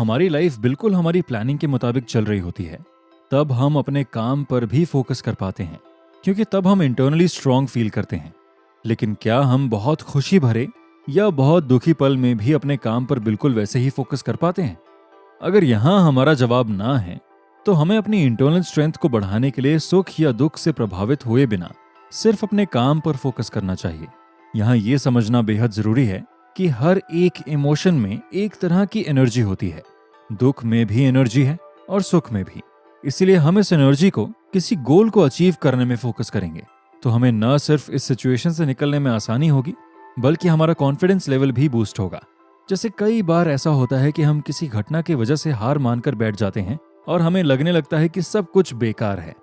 हमारी लाइफ बिल्कुल हमारी प्लानिंग के मुताबिक चल रही होती है, तब हम अपने काम पर भी फोकस कर पाते हैं, क्योंकि तब हम इंटरनली स्ट्रांग फील करते हैं। लेकिन क्या हम बहुत खुशी भरे या बहुत दुखी पल में भी अपने काम पर बिल्कुल वैसे ही फोकस कर पाते हैं? अगर यहाँ हमारा जवाब ना है, तो हमें अपनी इंटरनल स्ट्रेंथ को बढ़ाने के लिए सुख या दुख से प्रभावित हुए बिना सिर्फ अपने काम पर फोकस करना चाहिए। यहाँ ये समझना बेहद जरूरी है कि हर एक इमोशन में एक तरह की एनर्जी होती है। दुख में भी एनर्जी है और सुख में भी। इसलिए हम इस एनर्जी को किसी गोल को अचीव करने में फोकस करेंगे तो हमें न सिर्फ इस सिचुएशन से निकलने में आसानी होगी, बल्कि हमारा कॉन्फिडेंस लेवल भी बूस्ट होगा। जैसे कई बार ऐसा होता है कि हम किसी घटना की वजह से हार मानकर बैठ जाते हैं और हमें लगने लगता है कि सब कुछ बेकार है।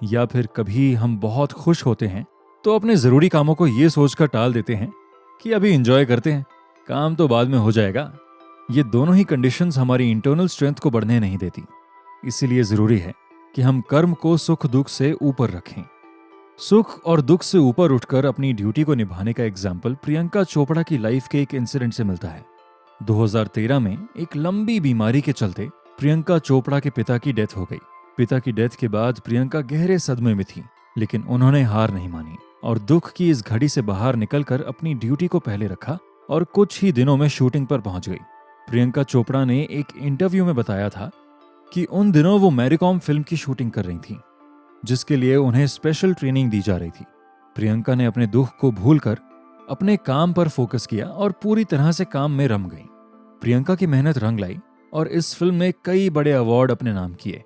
या फिर कभी हम बहुत खुश होते हैं तो अपने जरूरी कामों को ये सोचकर टाल देते हैं कि अभी एंजॉय करते हैं, काम तो बाद में हो जाएगा। ये दोनों ही कंडीशंस हमारी इंटरनल स्ट्रेंथ को बढ़ने नहीं देती। इसीलिए जरूरी है कि हम कर्म को सुख दुख से ऊपर रखें। सुख और दुख से ऊपर उठकर अपनी ड्यूटी को निभाने का एग्जाम्पल प्रियंका चोपड़ा की लाइफ के एक इंसिडेंट से मिलता है। 2013 में एक लंबी बीमारी के चलते प्रियंका चोपड़ा के पिता की डेथ हो गई। पिता की डेथ के बाद प्रियंका गहरे सदमे में थी, लेकिन उन्होंने हार नहीं मानी और दुख की इस घड़ी से बाहर निकलकर अपनी ड्यूटी को पहले रखा और कुछ ही दिनों में शूटिंग पर पहुंच गई। प्रियंका चोपड़ा ने एक इंटरव्यू में बताया था कि उन दिनों वो मैरीकॉम फिल्म की शूटिंग कर रही थी, जिसके लिए उन्हें स्पेशल ट्रेनिंग दी जा रही थी। प्रियंका ने अपने दुख को भूलकर अपने काम पर फोकस किया और पूरी तरह से काम में रम गई। प्रियंका की मेहनत रंग लाई और इस फिल्म में कई बड़े अवार्ड अपने नाम किए।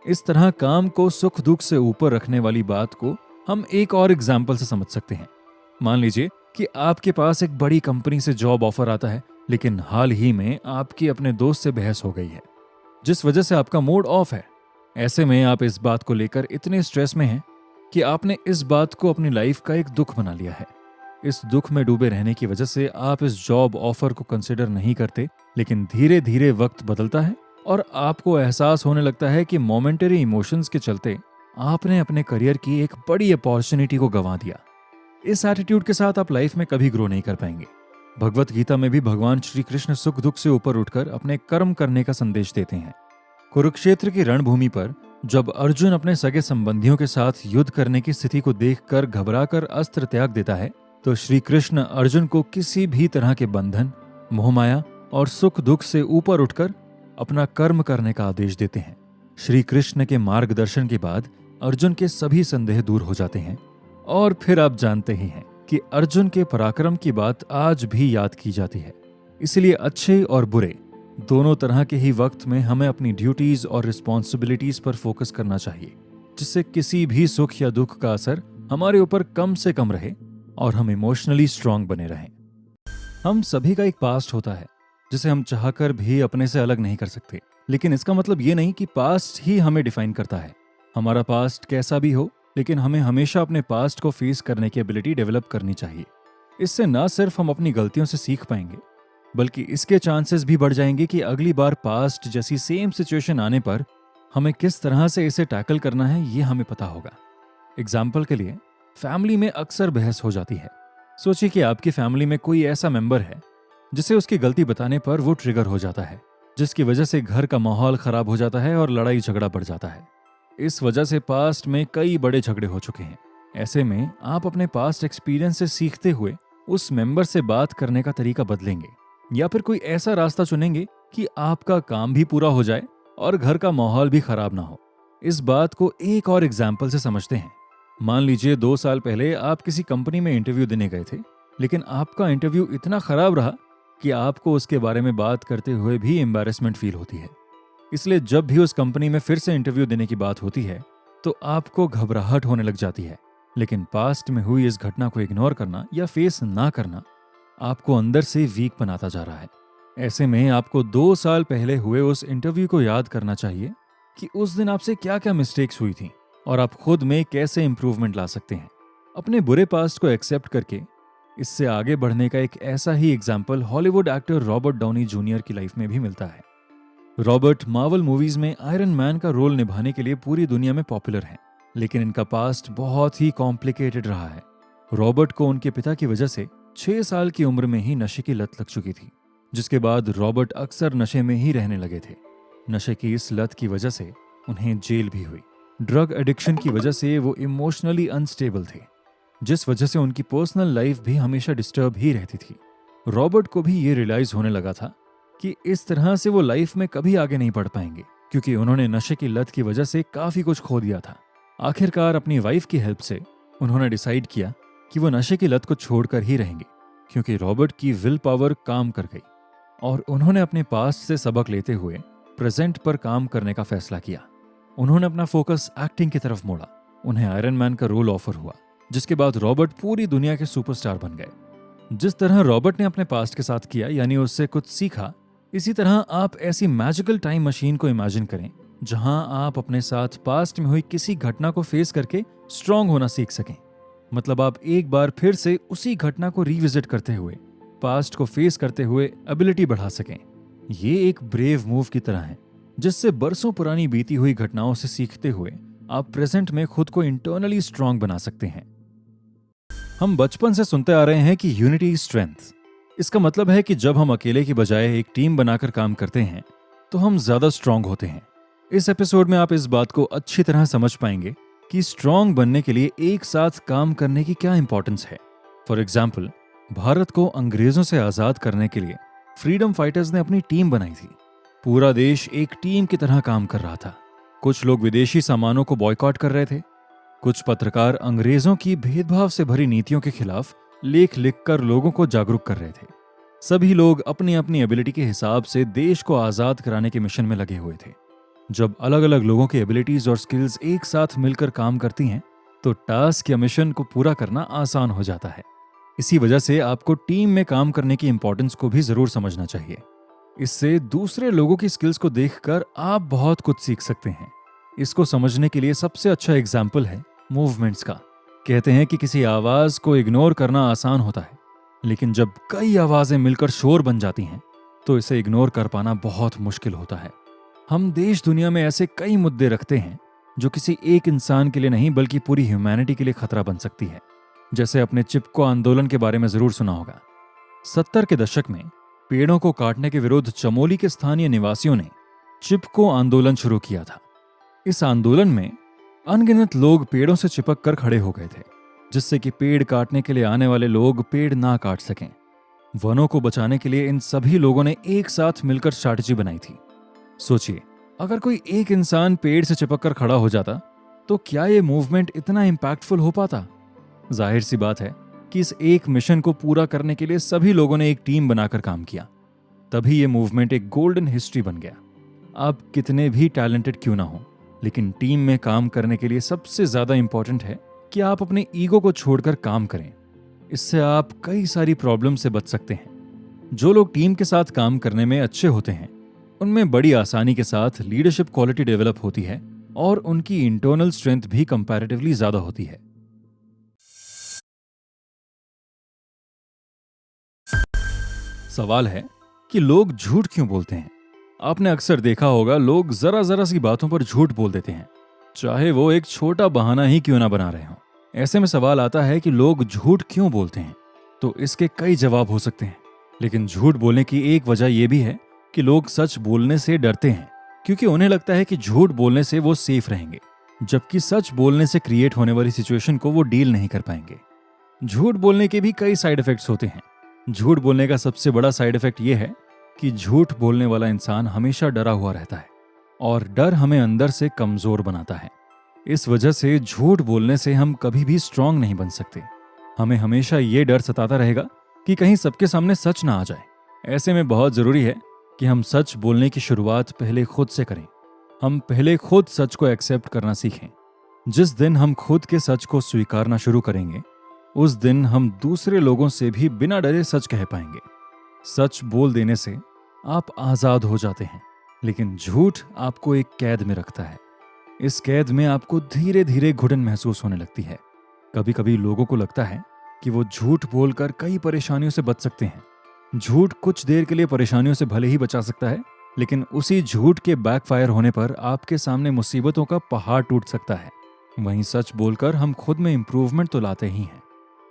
इस तरह काम को सुख दुख से ऊपर रखने वाली बात को हम एक और एग्जाम्पल से समझ सकते हैं। मान लीजिए कि आपके पास एक बड़ी कंपनी से जॉब ऑफर आता है, लेकिन हाल ही में आपकी अपने दोस्त से बहस हो गई है, जिस वजह से आपका मूड ऑफ है। ऐसे में आप इस बात को लेकर इतने स्ट्रेस में हैं कि आपने इस बात को अपनी लाइफ का एक दुख बना लिया है। इस दुख में डूबे रहने की वजह से आप इस जॉब ऑफर को कंसिडर नहीं करते, लेकिन धीरे धीरे वक्त बदलता है और आपको एहसास होने लगता है कि मोमेंटरी इमोशंस के चलते आपने अपने करियर की एक बड़ी अपॉर्चुनिटी को गंवा दिया। इस एटीट्यूड के साथ आप लाइफ में कभी ग्रो नहीं कर पाएंगे। भगवत गीता में भी भगवान श्री कृष्ण सुख दुख से ऊपर उठकर अपने कर्म करने का संदेश देते हैं। कुरुक्षेत्र की रणभूमि पर जब अर्जुन अपने सगे संबंधियों के साथ युद्ध करने की स्थिति को देखकर घबराकर अस्त्र त्याग देता है, तो श्री कृष्ण अर्जुन को किसी भी तरह के बंधन, मोहमाया और सुख दुख से ऊपर उठकर अपना कर्म करने का आदेश देते हैं। श्री कृष्ण के मार्गदर्शन के बाद अर्जुन के सभी संदेह दूर हो जाते हैं और फिर आप जानते ही हैं कि अर्जुन के पराक्रम की बात आज भी याद की जाती है। इसलिए अच्छे और बुरे दोनों तरह के ही वक्त में हमें अपनी ड्यूटीज और रिस्पॉन्सिबिलिटीज पर फोकस करना चाहिए, जिससे किसी भी सुख या दुख का असर हमारे ऊपर कम से कम रहे और हम इमोशनली स्ट्रांग बने रहें। हम सभी का एक पास्ट होता है जिसे हम चाहकर भी अपने से अलग नहीं कर सकते, लेकिन इसका मतलब ये नहीं कि पास्ट ही हमें डिफाइन करता है। हमारा पास्ट कैसा भी हो, लेकिन हमें हमेशा अपने पास्ट को फेस करने की एबिलिटी डेवलप करनी चाहिए। इससे न सिर्फ हम अपनी गलतियों से सीख पाएंगे, बल्कि इसके चांसेस भी बढ़ जाएंगे कि अगली बार पास्ट जैसी सेम सिचुएशन आने पर हमें किस तरह से इसे टैकल करना है ये हमें पता होगा। एग्जाम्पल के लिए, फैमिली में अक्सर बहस हो जाती है। सोचिए कि आपकी फैमिली में कोई ऐसा मेंबर है जिसे उसकी गलती बताने पर वो ट्रिगर हो जाता है, जिसकी वजह से घर का माहौल खराब हो जाता है और लड़ाई झगड़ा बढ़ जाता है। इस वजह से पास्ट में कई बड़े झगड़े हो चुके हैं। ऐसे में आप अपने पास्ट एक्सपीरियंस से सीखते हुए उस मेंबर से बात करने का तरीका बदलेंगे, या फिर कोई ऐसा रास्ता चुनेंगे कि आपका काम भी पूरा हो जाए और घर का माहौल भी खराब ना हो। इस बात को एक और एग्जाम्पल से समझते हैं। मान लीजिए 2 साल पहले आप किसी कंपनी में इंटरव्यू देने गए थे, लेकिन आपका इंटरव्यू इतना खराब रहा कि आपको उसके बारे में बात करते हुए भी एम्बैरेसमेंट फील होती है। इसलिए जब भी उस कंपनी में फिर से इंटरव्यू देने की बात होती है तो आपको घबराहट होने लग जाती है। लेकिन पास्ट में हुई इस घटना को इग्नोर करना या फेस ना करना आपको अंदर से वीक बनाता जा रहा है। ऐसे में आपको 2 साल पहले हुए उस इंटरव्यू को याद करना चाहिए कि उस दिन आपसे क्या क्या मिस्टेक्स हुई थी और आप खुद में कैसे इंप्रूवमेंट ला सकते हैं। अपने बुरे पास्ट को एक्सेप्ट करके इससे आगे बढ़ने का एक ऐसा ही example Hollywood actor Robert Downey Junior की लाइफ में भी मिलता है। रॉबर्ट मार्वल मूवीज में आयरन मैन का रोल निभाने के लिए पूरी दुनिया में पॉपुलर हैं, लेकिन इनका पास्ट बहुत ही कॉम्प्लिकेटेड रहा है। रॉबर्ट को उनके पिता की वजह से 6 साल की उम्र में ही नशे की लत लग चुकी थी। जिसके बाद रॉबर्ट अक्सर नशे में ही रहने लगे थे। नशे की इस लत की वजह से उन्हें जेल भी हुई। ड्रग एडिक्शन की वजह से वो इमोशनली अनस्टेबल थे, जिस वजह से उनकी पर्सनल लाइफ भी हमेशा डिस्टर्ब ही रहती थी। रॉबर्ट को भी ये रियलाइज होने लगा था कि इस तरह से वो लाइफ में कभी आगे नहीं बढ़ पाएंगे, क्योंकि उन्होंने नशे की लत की वजह से काफी कुछ खो दिया था। आखिरकार अपनी वाइफ की हेल्प से उन्होंने डिसाइड किया कि वो नशे की लत को छोड़कर ही रहेंगे, क्योंकि रॉबर्ट की विल पावर काम कर गई और उन्होंने अपने पास्ट से सबक लेते हुए प्रेजेंट पर काम करने का फैसला किया। उन्होंने अपना फोकस एक्टिंग की तरफ मोड़ा। उन्हें आयरन मैन का रोल ऑफर हुआ, जिसके बाद रॉबर्ट पूरी दुनिया के सुपरस्टार बन गए। जिस तरह रॉबर्ट ने अपने पास्ट के साथ किया, यानी उससे कुछ सीखा, इसी तरह आप ऐसी मैजिकल टाइम मशीन को इमेजिन करें जहां आप अपने साथ पास्ट में हुई किसी घटना को फेस करके स्ट्रांग होना सीख सकें। मतलब आप एक बार फिर से उसी घटना को रिविजिट करते हुए, पास्ट को फेस करते हुए एबिलिटी बढ़ा सकें। ये एक ब्रेव मूव की तरह है, जिससे बरसों पुरानी बीती हुई घटनाओं से सीखते हुए आप प्रेजेंट में खुद को इंटरनली स्ट्रांग बना सकते हैं। हम बचपन से सुनते आ रहे हैं कि यूनिटी इज स्ट्रेंथ। इसका मतलब है कि जब हम अकेले की बजाय एक टीम बनाकर काम करते हैं तो हम ज्यादा स्ट्रांग होते हैं। इस एपिसोड में आप इस बात को अच्छी तरह समझ पाएंगे कि स्ट्रांग बनने के लिए एक साथ काम करने की क्या इंपॉर्टेंस है। फॉर एग्जाम्पल, भारत को अंग्रेजों से आजाद करने के लिए फ्रीडम फाइटर्स ने अपनी टीम बनाई थी। पूरा देश एक टीम की तरह काम कर रहा था। कुछ लोग विदेशी सामानों को बॉयकॉट कर रहे थे, कुछ पत्रकार अंग्रेजों की भेदभाव से भरी नीतियों के खिलाफ लेख लिखकर लोगों को जागरूक कर रहे थे। सभी लोग अपनी अपनी एबिलिटी के हिसाब से देश को आजाद कराने के मिशन में लगे हुए थे। जब अलग अलग लोगों की एबिलिटीज और स्किल्स एक साथ मिलकर काम करती हैं तो टास्क या मिशन को पूरा करना आसान हो जाता है। इसी वजह से आपको टीम में काम करने की इंपॉर्टेंस को भी जरूर समझना चाहिए। इससे दूसरे लोगों की स्किल्स को देखकर आप बहुत कुछ सीख सकते हैं। इसको समझने के लिए सबसे अच्छा एग्जाम्पल है मूवमेंट्स का। कहते हैं कि किसी आवाज को इग्नोर करना आसान होता है, लेकिन जब कई आवाजें मिलकर शोर बन जाती हैं तो इसे इग्नोर कर पाना बहुत मुश्किल होता है। हम देश दुनिया में ऐसे कई मुद्दे रखते हैं जो किसी एक इंसान के लिए नहीं बल्कि पूरी ह्यूमैनिटी के लिए खतरा बन सकती है। जैसे अपने चिपको आंदोलन के बारे में जरूर सुना होगा। 70 के दशक में पेड़ों को काटने के विरुद्ध चमोली के स्थानीय निवासियों ने चिपको आंदोलन शुरू किया था। इस आंदोलन में अनगिनत लोग पेड़ों से चिपक कर खड़े हो गए थे, जिससे कि पेड़ काटने के लिए आने वाले लोग पेड़ ना काट सकें। वनों को बचाने के लिए इन सभी लोगों ने एक साथ मिलकर स्ट्रैटेजी बनाई थी। सोचिए, अगर कोई एक इंसान पेड़ से चिपक कर खड़ा हो जाता तो क्या ये मूवमेंट इतना इम्पैक्टफुल हो पाता? जाहिर सी बात है कि इस एक मिशन को पूरा करने के लिए सभी लोगों ने एक टीम बनाकर काम किया। तभी ये मूवमेंट एक गोल्डन हिस्ट्री बन गया। आप कितने भी टैलेंटेड क्यों ना हो, लेकिन टीम में काम करने के लिए सबसे ज्यादा इंपॉर्टेंट है कि आप अपने ईगो को छोड़कर काम करें। इससे आप कई सारी प्रॉब्लम से बच सकते हैं। जो लोग टीम के साथ काम करने में अच्छे होते हैं उनमें बड़ी आसानी के साथ लीडरशिप क्वालिटी डेवलप होती है और उनकी इंटरनल स्ट्रेंथ भी कंपैरेटिवली ज्यादा होती है। सवाल है कि लोग झूठ क्यों बोलते हैं? आपने अक्सर देखा होगा, लोग जरा जरा सी बातों पर झूठ बोल देते हैं, चाहे वो एक छोटा बहाना ही क्यों ना बना रहे हो। ऐसे में सवाल आता है कि लोग झूठ क्यों बोलते हैं? तो इसके कई जवाब हो सकते हैं, लेकिन झूठ बोलने की एक वजह यह भी है कि लोग सच बोलने से डरते हैं, क्योंकि उन्हें लगता है कि झूठ बोलने से वो सेफ रहेंगे, जबकि सच बोलने से क्रिएट होने वाली सिचुएशन को वो डील नहीं कर पाएंगे। झूठ बोलने के भी कई साइड इफेक्ट्स होते हैं। झूठ बोलने का सबसे बड़ा साइड इफेक्ट यह है कि झूठ बोलने वाला इंसान हमेशा डरा हुआ रहता है और डर हमें अंदर से कमजोर बनाता है। इस वजह से झूठ बोलने से हम कभी भी स्ट्रांग नहीं बन सकते। हमें हमेशा ये डर सताता रहेगा कि कहीं सबके सामने सच ना आ जाए। ऐसे में बहुत जरूरी है कि हम सच बोलने की शुरुआत पहले खुद से करें। हम पहले खुद सच को एक्सेप्ट करना सीखें। जिस दिन हम खुद के सच को स्वीकारना शुरू करेंगे, उस दिन हम दूसरे लोगों से भी बिना डरे सच कह पाएंगे। सच बोल देने से आप आजाद हो जाते हैं, लेकिन झूठ आपको एक कैद में रखता है। इस कैद में आपको धीरे धीरे घुटन महसूस होने लगती है। कभी कभी लोगों को लगता है कि वो झूठ बोलकर कई परेशानियों से बच सकते हैं। झूठ कुछ देर के लिए परेशानियों से भले ही बचा सकता है, लेकिन उसी झूठ के बैकफायर होने पर आपके सामने मुसीबतों का पहाड़ टूट सकता है। वहीं सच बोलकर हम खुद में इंप्रूवमेंट तो लाते ही हैं,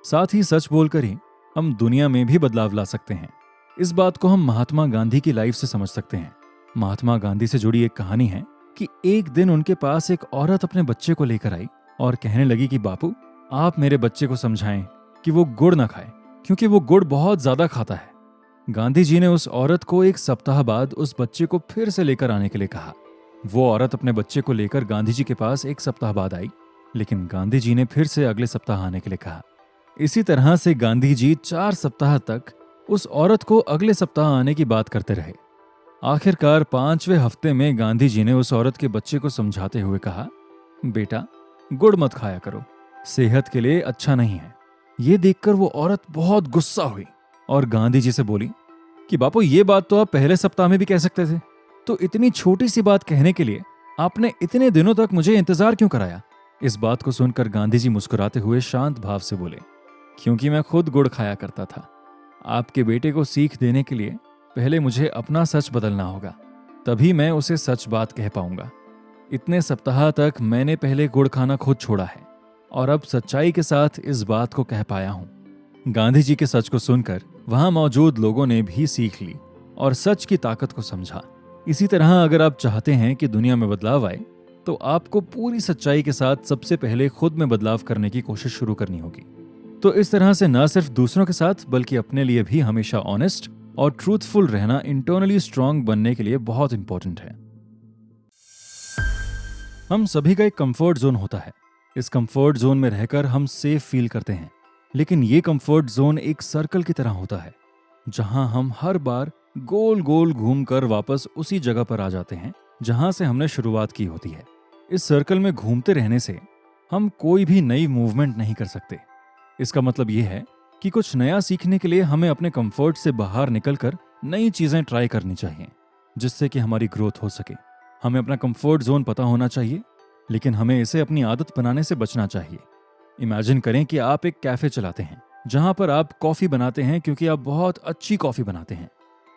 साथ ही सच बोलकर ही हम दुनिया में भी बदलाव ला सकते हैं। इस बात को हम महात्मा गांधी की लाइफ से समझ सकते हैं। महात्मा गांधी से जुड़ी एक कहानी है कि एक दिन उनके पास एक औरत अपने बच्चे को लेकर आई और कहने लगी कि बापू, आप मेरे बच्चे को समझाएं कि वो गुड़ ना खाए, क्योंकि वो गुड़ बहुत ज्यादा खाता है। गांधी जी ने उस औरत को एक सप्ताह बाद उस बच्चे को फिर से लेकर आने के लिए कहा। वो औरत अपने बच्चे को लेकर गांधी जी के पास एक सप्ताह बाद आई, लेकिन गांधी जी ने फिर से अगले सप्ताह आने के लिए कहा। इसी तरह से गांधी जी 4 सप्ताह तक उस औरत को अगले सप्ताह आने की बात करते रहे। आखिरकार 5वें हफ्ते में गांधी जी ने उस औरत के बच्चे को समझाते हुए कहा, बेटा, गुड़ मत खाया करो, सेहत के लिए अच्छा नहीं है। ये देखकर वो औरत बहुत गुस्सा हुई और गांधी जी से बोली कि बापू, ये बात तो आप पहले सप्ताह में भी कह सकते थे, तो इतनी छोटी सी बात कहने के लिए आपने इतने दिनों तक मुझे इंतजार क्यों कराया? इस बात को सुनकर गांधी जी मुस्कुराते हुए शांत भाव से बोले, क्योंकि मैं खुद गुड़ खाया करता था। आपके बेटे को सीख देने के लिए पहले मुझे अपना सच बदलना होगा, तभी मैं उसे सच बात कह पाऊंगा। इतने सप्ताह तक मैंने पहले गुड़ खाना खुद छोड़ा है और अब सच्चाई के साथ इस बात को कह पाया हूं। गांधी जी के सच को सुनकर वहां मौजूद लोगों ने भी सीख ली और सच की ताकत को समझा। इसी तरह अगर आप चाहते हैं कि दुनिया में बदलाव आए, तो आपको पूरी सच्चाई के साथ सबसे पहले खुद में बदलाव करने की कोशिश शुरू करनी होगी। तो इस तरह से न सिर्फ दूसरों के साथ बल्कि अपने लिए भी हमेशा ऑनेस्ट और ट्रूथफुल रहना इंटरनली स्ट्रांग बनने के लिए बहुत इंपॉर्टेंट है। हम सभी का एक कंफर्ट जोन होता है। इस कंफर्ट जोन में रहकर हम सेफ फील करते हैं, लेकिन ये कंफर्ट जोन एक सर्कल की तरह होता है जहां हम हर बार गोल गोल घूमकर वापस उसी जगह पर आ जाते हैं जहां से हमने शुरुआत की होती है। इस सर्कल में घूमते रहने से हम कोई भी नई मूवमेंट नहीं कर सकते। इसका मतलब यह है कि कुछ नया सीखने के लिए हमें अपने कंफर्ट से बाहर निकलकर नई चीजें ट्राई करनी चाहिए, जिससे कि हमारी ग्रोथ हो सके। हमें अपना कंफर्ट जोन पता होना चाहिए, लेकिन हमें इसे अपनी आदत बनाने से बचना चाहिए। इमेजिन करें कि आप एक कैफे चलाते हैं जहां पर आप कॉफी बनाते हैं क्योंकि आप बहुत अच्छी कॉफी बनाते हैं।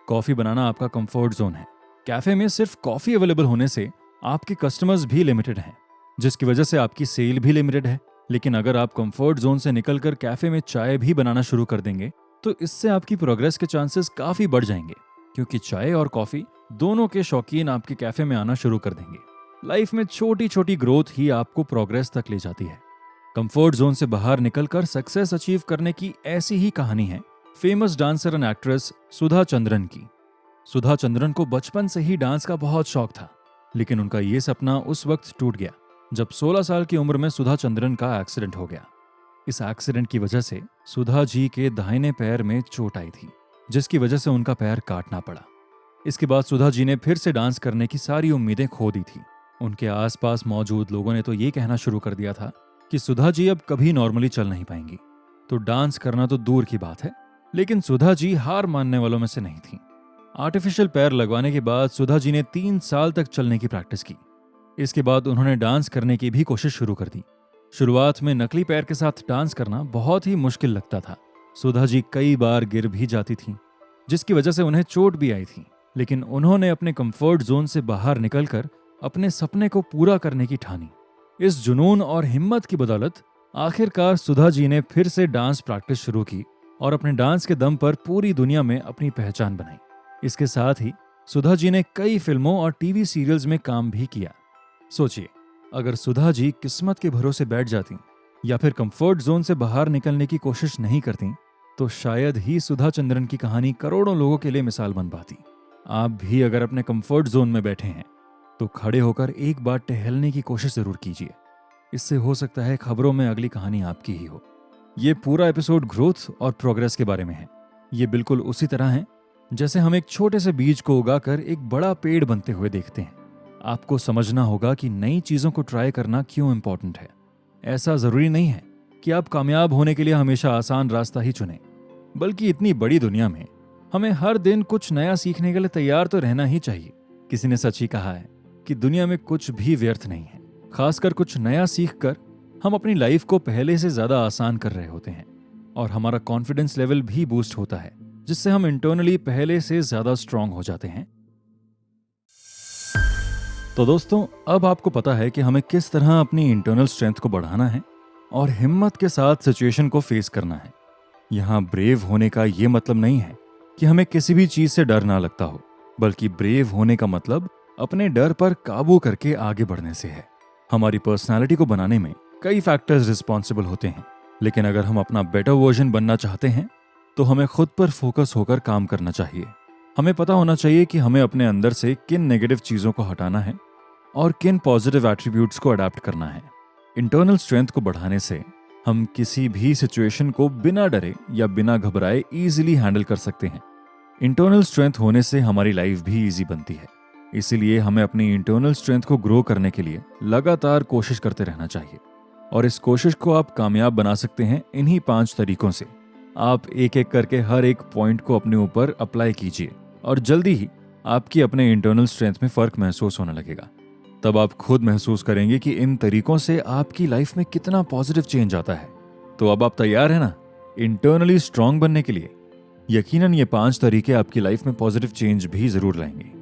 कॉफी बनाना आपका कंफर्ट जोन है। कैफे में सिर्फ कॉफी अवेलेबल होने से आपके कस्टमर्स भी लिमिटेड हैं, जिसकी वजह से आपकी सेल भी लिमिटेड है। लेकिन अगर आप कंफर्ट जोन से निकलकर कैफे में चाय भी बनाना शुरू कर देंगे, तो इससे आपकी प्रोग्रेस के चांसेस काफी बढ़ जाएंगे, क्योंकि चाय और कॉफी दोनों के शौकीन आपके कैफे में आना शुरू कर देंगे। लाइफ में छोटी छोटी ग्रोथ ही आपको प्रोग्रेस तक ले जाती है। कंफर्ट जोन से बाहर निकलकर सक्सेस अचीव करने की ऐसी ही कहानी है famous dancer and actress Sudha Chandran की। सुधा चंद्रन को बचपन से ही डांस का बहुत शौक था, लेकिन उनका ये सपना उस वक्त टूट गया जब 16 साल की उम्र में सुधा चंद्रन का एक्सीडेंट हो गया। इस एक्सीडेंट की वजह से सुधा जी के दाहिने पैर में चोट आई थी, जिसकी वजह से उनका पैर काटना पड़ा। इसके बाद सुधा जी ने फिर से डांस करने की सारी उम्मीदें खो दी थी। उनके आसपास मौजूद लोगों ने तो ये कहना शुरू कर दिया था कि सुधा जी अब कभी नॉर्मली चल नहीं पाएंगी, तो डांस करना तो दूर की बात है। लेकिन सुधा जी हार मानने वालों में से नहीं थी। आर्टिफिशियल पैर लगवाने के बाद सुधा जी ने 3 साल तक चलने की प्रैक्टिस की। इसके बाद उन्होंने डांस करने की भी कोशिश शुरू कर दी। शुरुआत में नकली पैर के साथ डांस करना बहुत ही मुश्किल लगता था। सुधा जी कई बार गिर भी जाती थीं, जिसकी वजह से उन्हें चोट भी आई थी। लेकिन उन्होंने अपने कंफर्ट जोन से बाहर निकलकर अपने सपने को पूरा करने की ठानी। इस जुनून और हिम्मत की बदौलत आखिरकार सुधा जी ने फिर से डांस प्रैक्टिस शुरू की और अपने डांस के दम पर पूरी दुनिया में अपनी पहचान बनाई। इसके साथ ही सुधा जी ने कई फिल्मों और टीवी सीरियल्स में काम भी किया। सोचिए, अगर सुधा जी किस्मत के भरोसे बैठ जाती या फिर कंफर्ट जोन से बाहर निकलने की कोशिश नहीं करती, तो शायद ही सुधा चंद्रन की कहानी करोड़ों लोगों के लिए मिसाल बन पाती। आप भी अगर अपने कंफर्ट जोन में बैठे हैं, तो खड़े होकर एक बार टहलने की कोशिश जरूर कीजिए। इससे हो सकता है खबरों में अगली कहानी आपकी ही हो। ये पूरा एपिसोड ग्रोथ और प्रोग्रेस के बारे में है। ये बिल्कुल उसी तरह है जैसे हम एक छोटे से बीज को उगाकर एक बड़ा पेड़ बनते हुए देखते हैं। आपको समझना होगा कि नई चीजों को ट्राई करना क्यों इंपॉर्टेंट है। ऐसा जरूरी नहीं है कि आप कामयाब होने के लिए हमेशा आसान रास्ता ही चुनें, बल्कि इतनी बड़ी दुनिया में हमें हर दिन कुछ नया सीखने के लिए तैयार तो रहना ही चाहिए। किसी ने सच ही कहा है कि दुनिया में कुछ भी व्यर्थ नहीं है। खासकर कुछ नया सीखकर हम अपनी लाइफ को पहले से ज्यादा आसान कर रहे होते हैं और हमारा कॉन्फिडेंस लेवल भी बूस्ट होता है, जिससे हम इंटरनली पहले से ज्यादा स्ट्रांग हो जाते हैं। तो दोस्तों, अब आपको पता है कि हमें किस तरह अपनी इंटरनल स्ट्रेंथ को बढ़ाना है और हिम्मत के साथ सिचुएशन को फेस करना है। यहाँ ब्रेव होने का ये मतलब नहीं है कि हमें किसी भी चीज से डर ना लगता हो, बल्कि ब्रेव होने का मतलब अपने डर पर काबू करके आगे बढ़ने से है। हमारी पर्सनालिटी को बनाने में कई फैक्टर्स रिस्पॉन्सिबल होते हैं, लेकिन अगर हम अपना बेटर वर्जन बनना चाहते हैं तो हमें खुद पर फोकस होकर काम करना चाहिए। हमें पता होना चाहिए कि हमें अपने अंदर से किन नेगेटिव चीज़ों को हटाना है और किन पॉजिटिव एट्रीब्यूट्स को अडॉप्ट करना है। इंटरनल स्ट्रेंथ को बढ़ाने से हम किसी भी सिचुएशन को बिना डरे या बिना घबराए इजीली हैंडल कर सकते हैं। इंटरनल स्ट्रेंथ होने से हमारी लाइफ भी इजी बनती है। इसीलिए हमें अपनी इंटरनल स्ट्रेंथ को ग्रो करने के लिए लगातार कोशिश करते रहना चाहिए। और इस कोशिश को आप कामयाब बना सकते हैं इन्हीं 5 तरीकों से। आप एक एक करके हर एक पॉइंट को अपने ऊपर अप्लाई कीजिए और जल्दी ही आपकी अपने इंटरनल स्ट्रेंथ में फर्क महसूस होने लगेगा। तब आप खुद महसूस करेंगे कि इन तरीकों से आपकी लाइफ में कितना पॉजिटिव चेंज आता है। तो अब आप तैयार हैं ना इंटरनली स्ट्रांग बनने के लिए? यकीनन ये 5 तरीके आपकी लाइफ में पॉजिटिव चेंज भी जरूर लाएंगे।